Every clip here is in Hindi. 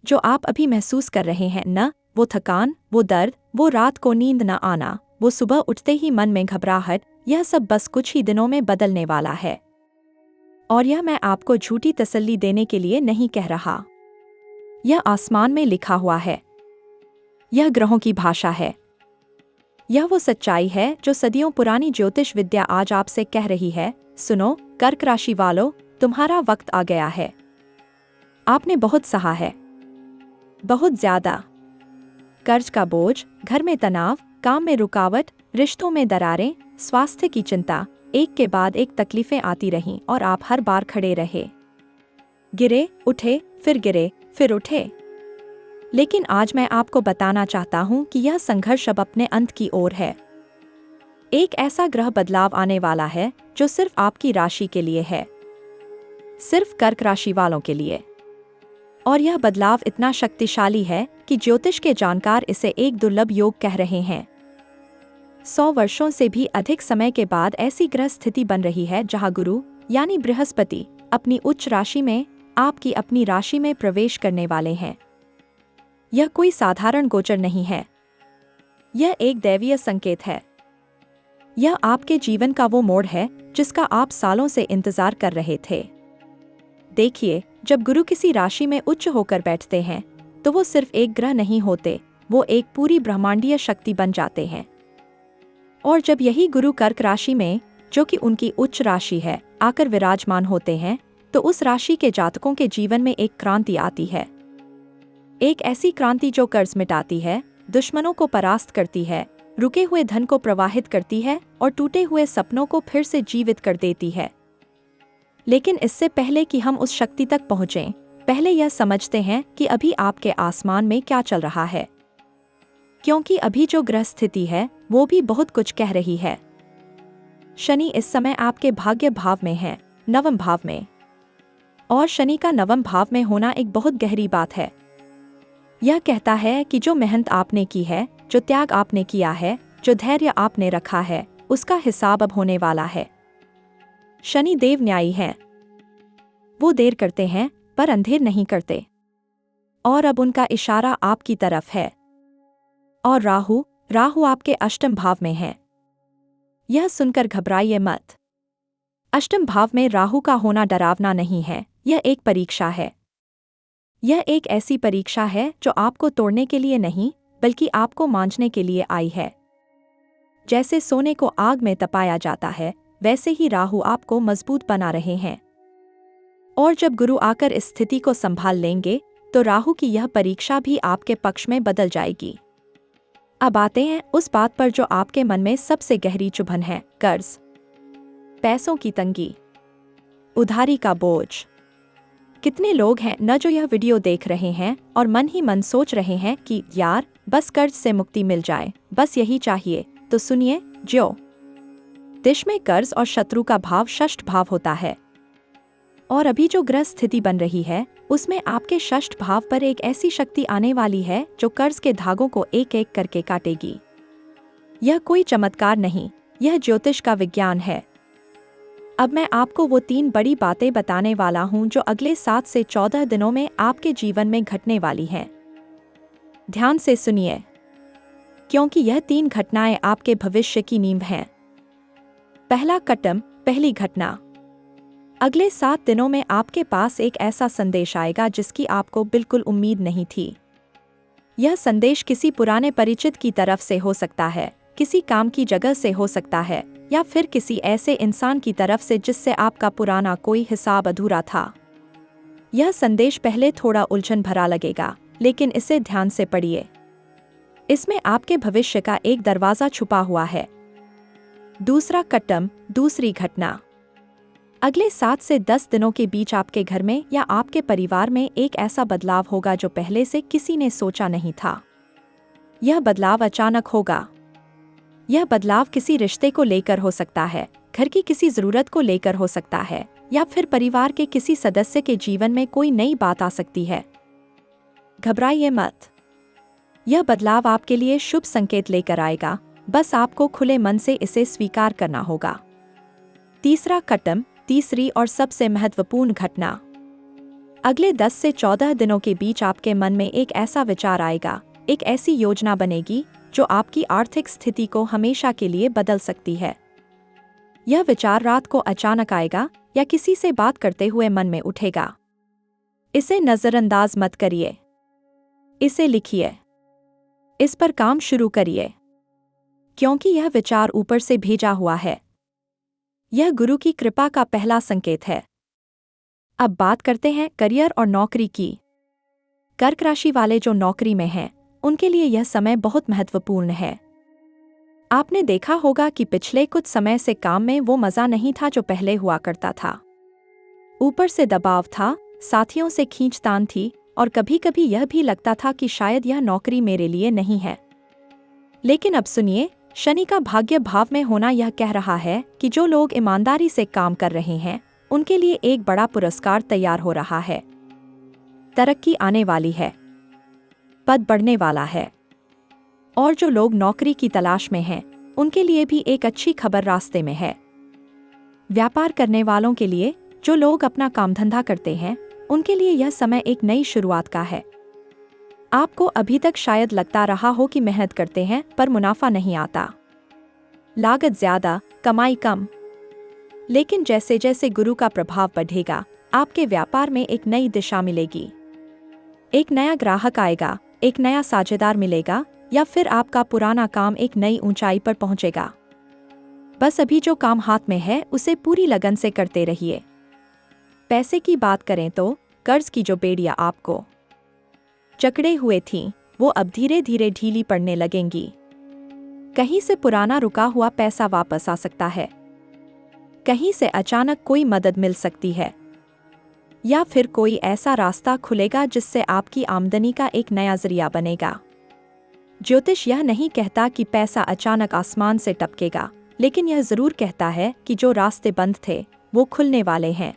जो आप अभी महसूस कर रहे हैं न, वो थकान, वो दर्द, वो रात को नींद न आना, वो सुबह उठते ही मन में घबराहट, यह सब बस कुछ ही दिनों में बदलने वाला है। और यह मैं आपको झूठी तसल्ली देने के लिए नहीं कह रहा। यह आसमान में लिखा हुआ है। यह ग्रहों की भाषा है। यह वो सच्चाई है जो सदियों पुरानी ज्योतिष विद्या आज आपसे कह रही है, सुनो कर्क राशि वालों, तुम्हारा वक्त आ गया है। आपने बहुत सहा है, बहुत ज्यादा। कर्ज का बोझ, घर में तनाव, काम में रुकावट, रिश्तों में दरारें, स्वास्थ्य की चिंता, एक के बाद एक तकलीफें आती रहीं और आप हर बार खड़े रहे। गिरे, उठे, फिर गिरे, फिर उठे। लेकिन आज मैं आपको बताना चाहता हूं कि यह संघर्ष अब अपने अंत की ओर है। एक ऐसा ग्रह बदलाव आने वाला है जो सिर्फ आपकी राशि के लिए है, सिर्फ कर्क राशि वालों के लिए। और यह बदलाव इतना शक्तिशाली है कि ज्योतिष के जानकार इसे एक दुर्लभ योग कह रहे हैं। 100 वर्षों से भी अधिक समय के बाद ऐसी ग्रह स्थिति बन रही है जहां गुरु यानी बृहस्पति अपनी उच्च राशि में आपकी अपनी राशि में प्रवेश करने वाले हैं। यह कोई साधारण गोचर नहीं है, यह एक दैवीय संकेत है। यह आपके जीवन का वो मोड़ है जिसका आप सालों से इंतजार कर रहे थे। देखिए, जब गुरु किसी राशि में उच्च होकर बैठते हैं तो वो सिर्फ एक ग्रह नहीं होते, वो एक पूरी ब्रह्मांडीय शक्ति बन जाते हैं। और जब यही गुरु कर्क राशि में, जो कि उनकी उच्च राशि है, आकर विराजमान होते हैं तो उस राशि के जातकों के जीवन में एक क्रांति आती है। एक ऐसी क्रांति जो कर्ज मिटाती है, दुश्मनों को परास्त करती है, रुके हुए धन को प्रवाहित करती है और टूटे हुए सपनों को फिर से जीवित कर देती है। लेकिन इससे पहले कि हम उस शक्ति तक पहुंचें, पहले यह समझते हैं कि अभी आपके आसमान में क्या चल रहा है। क्योंकि अभी जो ग्रह स्थिति है वो भी बहुत कुछ कह रही है। शनि इस समय आपके भाग्य भाव में है, नवम भाव में। और शनि का नवम भाव में होना एक बहुत गहरी बात है। यह कहता है कि जो मेहनत आपने की है, जो त्याग आपने किया है, जो धैर्य आपने रखा है, उसका हिसाब अब होने वाला है। शनि देव न्यायी हैं। वो देर करते हैं पर अंधेर नहीं करते। और अब उनका इशारा आपकी तरफ है। और राहु आपके अष्टम भाव में है। यह सुनकर घबराइए मत। अष्टम भाव में राहु का होना डरावना नहीं है, यह एक परीक्षा है। यह एक ऐसी परीक्षा है जो आपको तोड़ने के लिए नहीं, बल्कि आपको मांझने के लिए आई है। जैसे सोने को आग में तपाया जाता है, वैसे ही राहु आपको मजबूत बना रहे हैं। और जब गुरु आकर इस स्थिति को संभाल लेंगे तो राहु की यह परीक्षा भी आपके पक्ष में बदल जाएगी। अब आते हैं उस बात पर जो आपके मन में सबसे गहरी चुभन है, कर्ज, पैसों की तंगी, उधारी का बोझ। कितने लोग हैं न जो यह वीडियो देख रहे हैं और मन ही मन सोच रहे हैं कि यार बस कर्ज से मुक्ति मिल जाए, बस यही चाहिए। तो सुनिए, ज्योतिष में कर्ज और शत्रु का भाव षष्ठ भाव होता है। और अभी जो ग्रह स्थिति बन रही है उसमें आपके षष्ठ भाव पर एक ऐसी शक्ति आने वाली है जो कर्ज के धागों को एक एक करके काटेगी। यह कोई चमत्कार नहीं, यह ज्योतिष का विज्ञान है। अब मैं आपको वो 3 बड़ी बातें बताने वाला हूं जो अगले 7 से 14 दिनों में आपके जीवन में घटने वाली हैं। ध्यान से सुनिए, क्योंकि यह 3 घटनाएं आपके भविष्य की नींव हैं। पहला कटम, पहली घटना। अगले 7 दिनों में आपके पास एक ऐसा संदेश आएगा जिसकी आपको बिल्कुल उम्मीद नहीं थी। यह संदेश किसी पुराने परिचित की तरफ से हो सकता है, किसी काम की जगह से हो सकता है, या फिर किसी ऐसे इंसान की तरफ से जिससे आपका पुराना कोई हिसाब अधूरा था। यह संदेश पहले थोड़ा उलझन भरा लगेगा, लेकिन इसे ध्यान से पढ़िए। इसमें आपके भविष्य का एक दरवाजा छुपा हुआ है। दूसरा कटम, दूसरी घटना। अगले 7 से 10 दिनों के बीच आपके घर में या आपके परिवार में एक ऐसा बदलाव होगा जो पहले से किसी ने सोचा नहीं था। यह बदलाव अचानक होगा। यह बदलाव किसी रिश्ते को लेकर हो सकता है, घर की किसी जरूरत को लेकर हो सकता है, या फिर परिवार के किसी सदस्य के जीवन में कोई नई बात आ सकती है। घबराइए मत, यह बदलाव आपके लिए शुभ संकेत लेकर आएगा, बस आपको खुले मन से इसे स्वीकार करना होगा। तीसरा कटम, तीसरी और सबसे महत्वपूर्ण घटना। अगले 10 से 14 दिनों के बीच आपके मन में एक ऐसा विचार आएगा, एक ऐसी योजना बनेगी जो आपकी आर्थिक स्थिति को हमेशा के लिए बदल सकती है। यह विचार रात को अचानक आएगा या किसी से बात करते हुए मन में उठेगा। इसे नजरअंदाज मत करिए। इसे लिखिए। इस पर काम शुरू करिए, क्योंकि यह विचार ऊपर से भेजा हुआ है। यह गुरु की कृपा का पहला संकेत है। अब बात करते हैं करियर और नौकरी की। कर्क राशि वाले जो नौकरी में हैं, उनके लिए यह समय बहुत महत्वपूर्ण है। आपने देखा होगा कि पिछले कुछ समय से काम में वो मजा नहीं था जो पहले हुआ करता था। ऊपर से दबाव था, साथियों से खींचतान थी और कभी कभी यह भी लगता था कि शायद यह नौकरी मेरे लिए नहीं है। लेकिन अब सुनिए, शनि का भाग्य भाव में होना यह कह रहा है कि जो लोग ईमानदारी से काम कर रहे हैं, उनके लिए एक बड़ा पुरस्कार तैयार हो रहा है। तरक्की आने वाली है, पद बढ़ने वाला है। और जो लोग नौकरी की तलाश में हैं, उनके लिए भी एक अच्छी खबर रास्ते में है। व्यापार करने वालों के लिए, जो लोग अपना काम धंधा करते हैं, उनके लिए यह समय एक नई शुरुआत का है। आपको अभी तक शायद लगता रहा हो कि मेहनत करते हैं पर मुनाफा नहीं आता, लागत ज्यादा, कमाई कम। लेकिन जैसे जैसे गुरु का प्रभाव बढ़ेगा, आपके व्यापार में एक नई दिशा मिलेगी। एक नया ग्राहक आएगा, एक नया साझेदार मिलेगा, या फिर आपका पुराना काम एक नई ऊंचाई पर पहुंचेगा। बस अभी जो काम हाथ में है उसे पूरी लगन से करते रहिए। पैसे की बात करें तो कर्ज की जो बेड़ियां आपको जकड़े हुए थीं, वो अब धीरे धीरे ढीली पड़ने लगेंगी। कहीं से पुराना रुका हुआ पैसा वापस आ सकता है, कहीं से अचानक कोई मदद मिल सकती है, या फिर कोई ऐसा रास्ता खुलेगा जिससे आपकी आमदनी का एक नया जरिया बनेगा। ज्योतिष यह नहीं कहता कि पैसा अचानक आसमान से टपकेगा, लेकिन यह जरूर कहता है कि जो रास्ते बंद थे वो खुलने वाले हैं।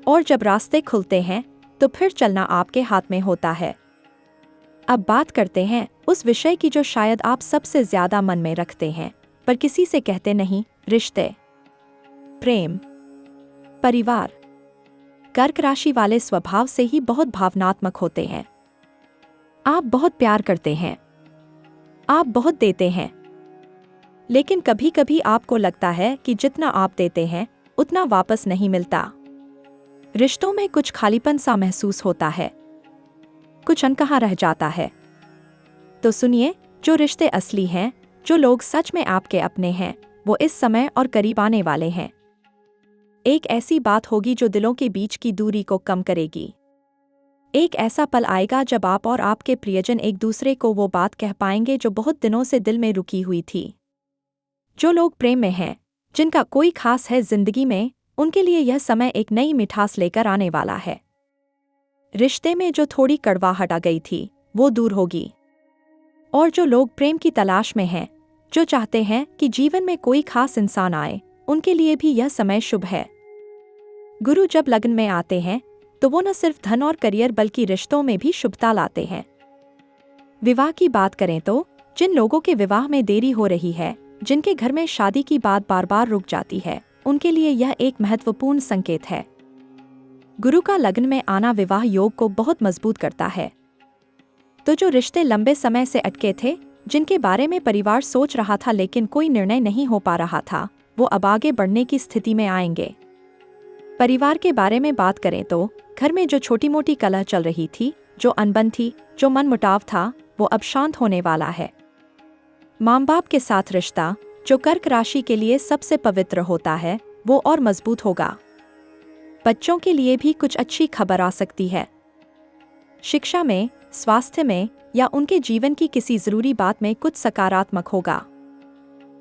और जब रास्ते खुलते हैं तो फिर चलना आपके हाथ में होता है। अब बात करते हैं उस विषय की जो शायद आप सबसे ज्यादा मन में रखते हैं पर किसी से कहते नहीं, रिश्ते, प्रेम, परिवार। कर्क राशि वाले स्वभाव से ही बहुत भावनात्मक होते हैं। आप बहुत प्यार करते हैं, आप बहुत देते हैं, लेकिन कभी कभी आपको लगता है कि जितना आप देते हैं उतना वापस नहीं मिलता। रिश्तों में कुछ खालीपन सा महसूस होता है, कुछ अनकहा रह जाता है। तो सुनिए, जो रिश्ते असली हैं, जो लोग सच में आपके अपने हैं, वो इस समय और करीब आने वाले हैं। एक ऐसी बात होगी जो दिलों के बीच की दूरी को कम करेगी। एक ऐसा पल आएगा जब आप और आपके प्रियजन एक दूसरे को वो बात कह पाएंगे जो बहुत दिनों से दिल में रुकी हुई थी। जो लोग प्रेम में हैं, जिनका कोई खास है जिंदगी में, उनके लिए यह समय एक नई मिठास लेकर आने वाला है। रिश्ते में जो थोड़ी कड़वाहट आ गई थी, वो दूर होगी। और जो लोग प्रेम की तलाश में हैं, जो चाहते हैं कि जीवन में कोई खास इंसान आए, उनके लिए भी यह समय शुभ है। गुरु जब लगन में आते हैं तो वो न सिर्फ धन और करियर बल्कि रिश्तों में भी शुभता लाते हैं। विवाह की बात करें तो जिन लोगों के विवाह में देरी हो रही है, जिनके घर में शादी की बात बार बार रुक जाती है, उनके लिए यह एक महत्वपूर्ण संकेत है। गुरु का लगन में आना विवाह योग को बहुत मजबूत करता है। तो जो रिश्ते लंबे समय से अटके थे, जिनके बारे में परिवार सोच रहा था लेकिन कोई निर्णय नहीं हो पा रहा था, वो अब आगे बढ़ने की स्थिति में आएंगे। परिवार के बारे में बात करें तो घर में जो छोटी मोटी कलह चल रही थी, जो अनबन थी, जो मनमुटाव था, वो अब शांत होने वाला है। माँ बाप के साथ रिश्ता, जो कर्क राशि के लिए सबसे पवित्र होता है, वो और मजबूत होगा। बच्चों के लिए भी कुछ अच्छी खबर आ सकती है। शिक्षा में, स्वास्थ्य में या उनके जीवन की किसी जरूरी बात में कुछ सकारात्मक होगा।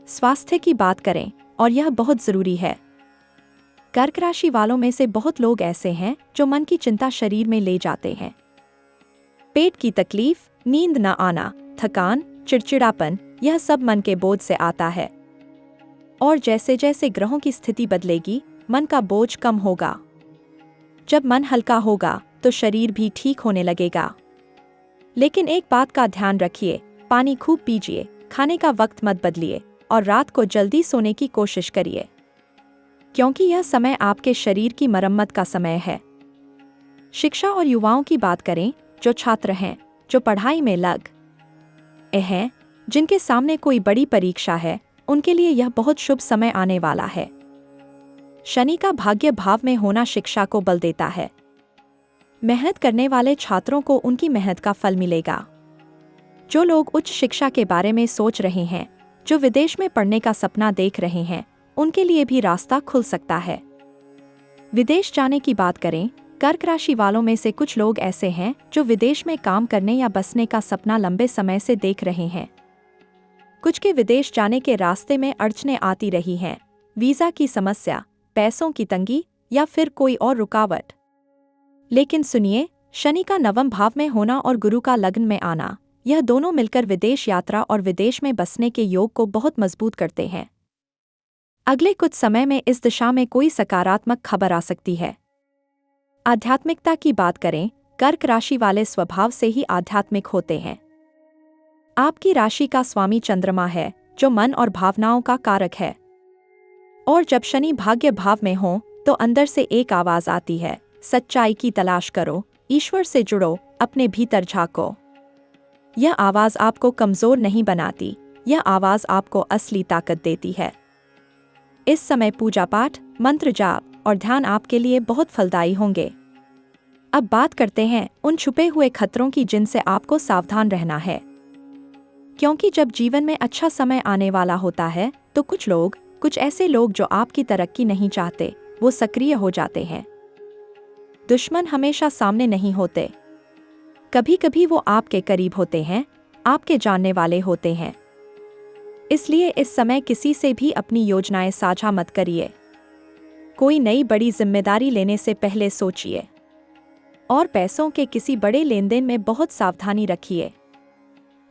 स्वास्थ्य की बात करें, और यह बहुत जरूरी है। कर्क राशि वालों में से बहुत लोग ऐसे हैं जो मन की चिंता शरीर में ले जाते हैं। पेट की तकलीफ, नींद न आना, थकान, चिड़चिड़ापन, यह सब मन के बोझ से आता है। और जैसे जैसे ग्रहों की स्थिति बदलेगी, मन का बोझ कम होगा। जब मन हल्का होगा तो शरीर भी ठीक होने लगेगा। लेकिन एक बात का ध्यान रखिए, पानी खूब पीजिए, खाने का वक्त मत बदलिए और रात को जल्दी सोने की कोशिश करिए, क्योंकि यह समय आपके शरीर की मरम्मत का समय है। शिक्षा और युवाओं की बात करें, जो छात्र हैं, जो पढ़ाई में लग हैं, जिनके सामने कोई बड़ी परीक्षा है, उनके लिए यह बहुत शुभ समय आने वाला है। शनि का भाग्य भाव में होना शिक्षा को बल देता है। मेहनत करने वाले छात्रों को उनकी मेहनत का फल मिलेगा। जो लोग उच्च शिक्षा के बारे में सोच रहे हैं, जो विदेश में पढ़ने का सपना देख रहे हैं, उनके लिए भी रास्ता खुल सकता है। विदेश जाने की बात करें, कर्क राशि वालों में से कुछ लोग ऐसे हैं जो विदेश में काम करने या बसने का सपना लंबे समय से देख रहे हैं। कुछ के विदेश जाने के रास्ते में अड़चनें आती रही हैं, वीजा की समस्या, पैसों की तंगी या फिर कोई और रुकावट। लेकिन सुनिए, शनि का नवम भाव में होना और गुरु का लग्न में आना, यह दोनों मिलकर विदेश यात्रा और विदेश में बसने के योग को बहुत मजबूत करते हैं। अगले कुछ समय में इस दिशा में कोई सकारात्मक खबर आ सकती है। आध्यात्मिकता की बात करें, कर्क राशि वाले स्वभाव से ही आध्यात्मिक होते हैं। आपकी राशि का स्वामी चंद्रमा है, जो मन और भावनाओं का कारक है। और जब शनि भाग्य भाव में हो तो अंदर से एक आवाज आती है, सच्चाई की तलाश करो, ईश्वर से जुड़ो, अपने भीतर झांको। यह आवाज आपको कमजोर नहीं बनाती, यह आवाज आपको असली ताकत देती है। इस समय पूजा पाठ, मंत्र जाप और ध्यान आपके लिए बहुत फलदायी होंगे। अब बात करते हैं उन छुपे हुए खतरों की जिनसे आपको सावधान रहना है। क्योंकि जब जीवन में अच्छा समय आने वाला होता है तो कुछ ऐसे लोग जो आपकी तरक्की नहीं चाहते, वो सक्रिय हो जाते हैं। दुश्मन हमेशा सामने नहीं होते, कभी कभी वो आपके करीब होते हैं, आपके जानने वाले होते हैं। इसलिए इस समय किसी से भी अपनी योजनाएं साझा मत करिए। कोई नई बड़ी जिम्मेदारी लेने से पहले सोचिए और पैसों के किसी बड़े लेन देन में बहुत सावधानी रखिए।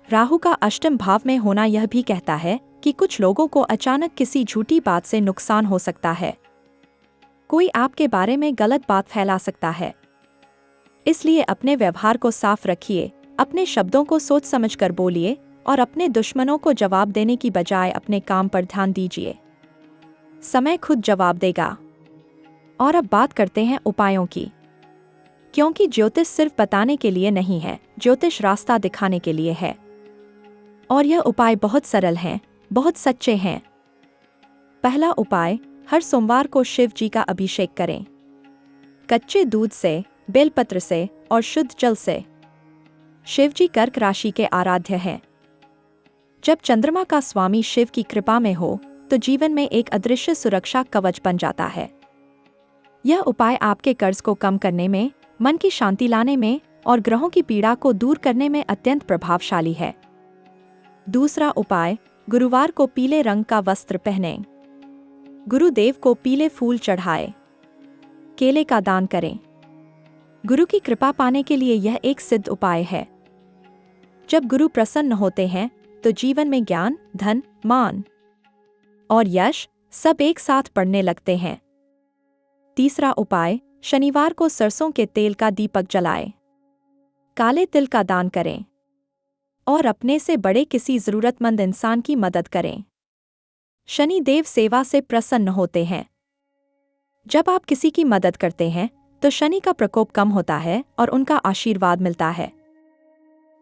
राहु का अष्टम भाव में होना यह भी कहता है कि कुछ लोगों को अचानक किसी झूठी बात से नुकसान हो सकता है। कोई आपके बारे में गलत बात फैला सकता है। इसलिए अपने व्यवहार को साफ रखिए, अपने शब्दों को सोच समझकर बोलिए और अपने दुश्मनों को जवाब देने की बजाय अपने काम पर ध्यान दीजिए। समय खुद जवाब देगा। और अब बात करते हैं उपायों की। क्योंकि ज्योतिष सिर्फ बताने के लिए नहीं है, ज्योतिष रास्ता दिखाने के लिए है। और यह उपाय बहुत सरल हैं, बहुत सच्चे हैं। पहला उपाय, हर सोमवार को शिव जी का अभिषेक करें। कच्चे दूध से, बेलपत्र से और शुद्ध जल से। शिव जी कर्क राशि के आराध्य हैं। जब चंद्रमा का स्वामी शिव की कृपा में हो तो जीवन में एक अदृश्य सुरक्षा कवच बन जाता है। यह उपाय आपके कर्ज को कम करने में, मन की शांति लाने में और ग्रहों की पीड़ा को दूर करने में अत्यंत प्रभावशाली है। दूसरा उपाय, गुरुवार को पीले रंग का वस्त्र पहनें। गुरुदेव को पीले फूल चढ़ाएं। केले का दान करें। गुरु की कृपा पाने के लिए यह एक सिद्ध उपाय है। जब गुरु प्रसन्न होते हैं तो जीवन में ज्ञान, धन, मान और यश सब एक साथ बढ़ने लगते हैं। तीसरा उपाय, शनिवार को सरसों के तेल का दीपक जलाएं। काले तिल का दान करें और अपने से बड़े किसी जरूरतमंद इंसान की मदद करें। शनि देव सेवा से प्रसन्न होते हैं। जब आप किसी की मदद करते हैं तो शनि का प्रकोप कम होता है और उनका आशीर्वाद मिलता है।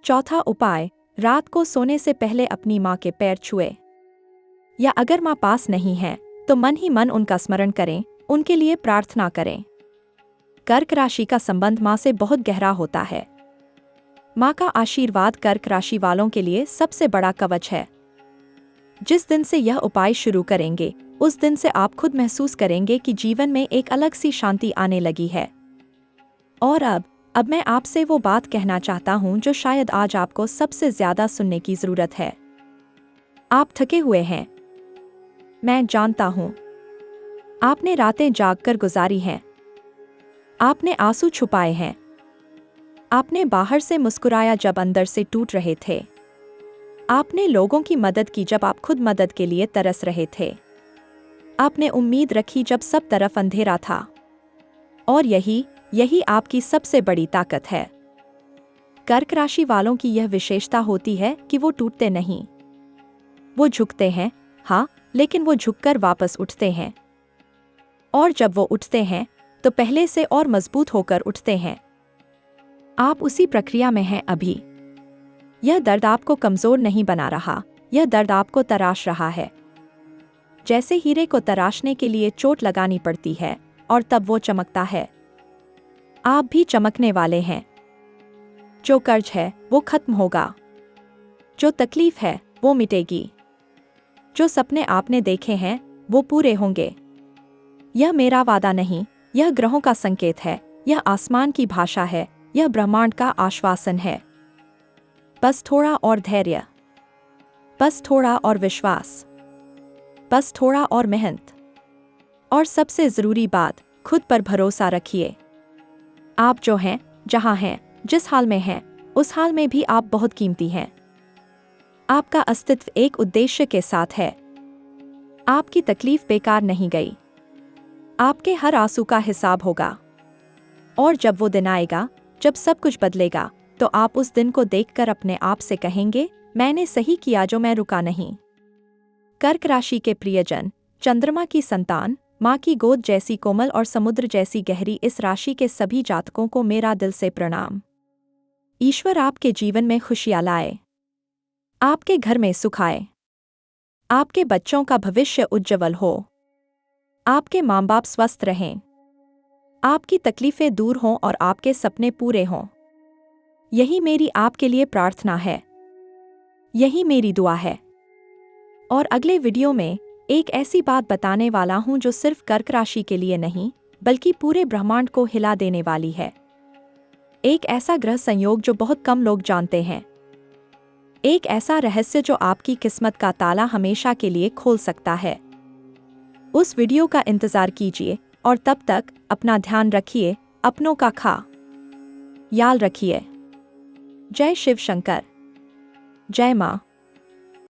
चौथा उपाय, रात को सोने से पहले अपनी माँ के पैर छुए। या अगर माँ पास नहीं है तो मन ही मन उनका स्मरण करें, उनके लिए प्रार्थना करें। कर्क राशि का संबंध माँ से बहुत गहरा होता है। माँ का आशीर्वाद कर्क राशि वालों के लिए सबसे बड़ा कवच है। जिस दिन से यह उपाय शुरू करेंगे, उस दिन से आप खुद महसूस करेंगे कि जीवन में एक अलग सी शांति आने लगी है। और अब मैं आपसे वो बात कहना चाहता हूँ जो शायद आज आपको सबसे ज्यादा सुनने की जरूरत है। आप थके हुए हैं, मैं जानता हूँ। आपने रातें जागकर गुजारी हैं। आपने आंसू छुपाए हैं। आपने बाहर से मुस्कुराया जब अंदर से टूट रहे थे। आपने लोगों की मदद की जब आप खुद मदद के लिए तरस रहे थे। आपने उम्मीद रखी जब सब तरफ अंधेरा था। और यही आपकी सबसे बड़ी ताकत है। कर्क राशि वालों की यह विशेषता होती है कि वो टूटते नहीं। वो झुकते हैं, हाँ, लेकिन वो झुककर वापस उठते हैं। और जब वो उठते हैं तो पहले से और मजबूत होकर उठते हैं, आप उसी प्रक्रिया में हैं अभी। यह दर्द आपको कमजोर नहीं बना रहा, यह दर्द आपको तराश रहा है। जैसे हीरे को तराशने के लिए चोट लगानी पड़ती है और तब वो चमकता है। आप भी चमकने वाले हैं। जो कर्ज है वो खत्म होगा, जो तकलीफ है वो मिटेगी, जो सपने आपने देखे हैं वो पूरे होंगे। यह मेरा वादा नहीं, यह ग्रहों का संकेत है, यह आसमान की भाषा है, यह ब्रह्मांड का आश्वासन है। बस थोड़ा और धैर्य, बस थोड़ा और विश्वास, बस थोड़ा और मेहनत, और सबसे जरूरी बात, खुद पर भरोसा रखिए। आप जो हैं, जहां हैं, जिस हाल में हैं, उस हाल में भी आप बहुत कीमती हैं। आपका अस्तित्व एक उद्देश्य के साथ है। आपकी तकलीफ बेकार नहीं गई। आपके हर आंसू का हिसाब होगा। और जब वो दिन आएगा, जब सब कुछ बदलेगा, तो आप उस दिन को देखकर अपने आप से कहेंगे, मैंने सही किया जो मैं रुका नहीं। कर्क राशि के प्रियजन, चंद्रमा की संतान, माँ की गोद जैसी कोमल और समुद्र जैसी गहरी इस राशि के सभी जातकों को मेरा दिल से प्रणाम। ईश्वर आपके जीवन में खुशियाँ लाए, आपके घर में सुख आए, आपके बच्चों का भविष्य उज्ज्वल हो, आपके माँ बाप स्वस्थ रहें, आपकी तकलीफें दूर हों और आपके सपने पूरे हों। यही मेरी आपके लिए प्रार्थना है, यही मेरी दुआ है। और अगले वीडियो में एक ऐसी बात बताने वाला हूं जो सिर्फ कर्क राशि के लिए नहीं, बल्कि पूरे ब्रह्मांड को हिला देने वाली है। एक ऐसा ग्रह संयोग जो बहुत कम लोग जानते हैं। एक ऐसा रहस्य जो आपकी किस्मत का ताला हमेशा के लिए खोल सकता है। उस वीडियो का इंतजार कीजिए और तब तक अपना ध्यान रखिए, अपनों का ख्याल रखिए। जय शिव शंकर, जय माँ।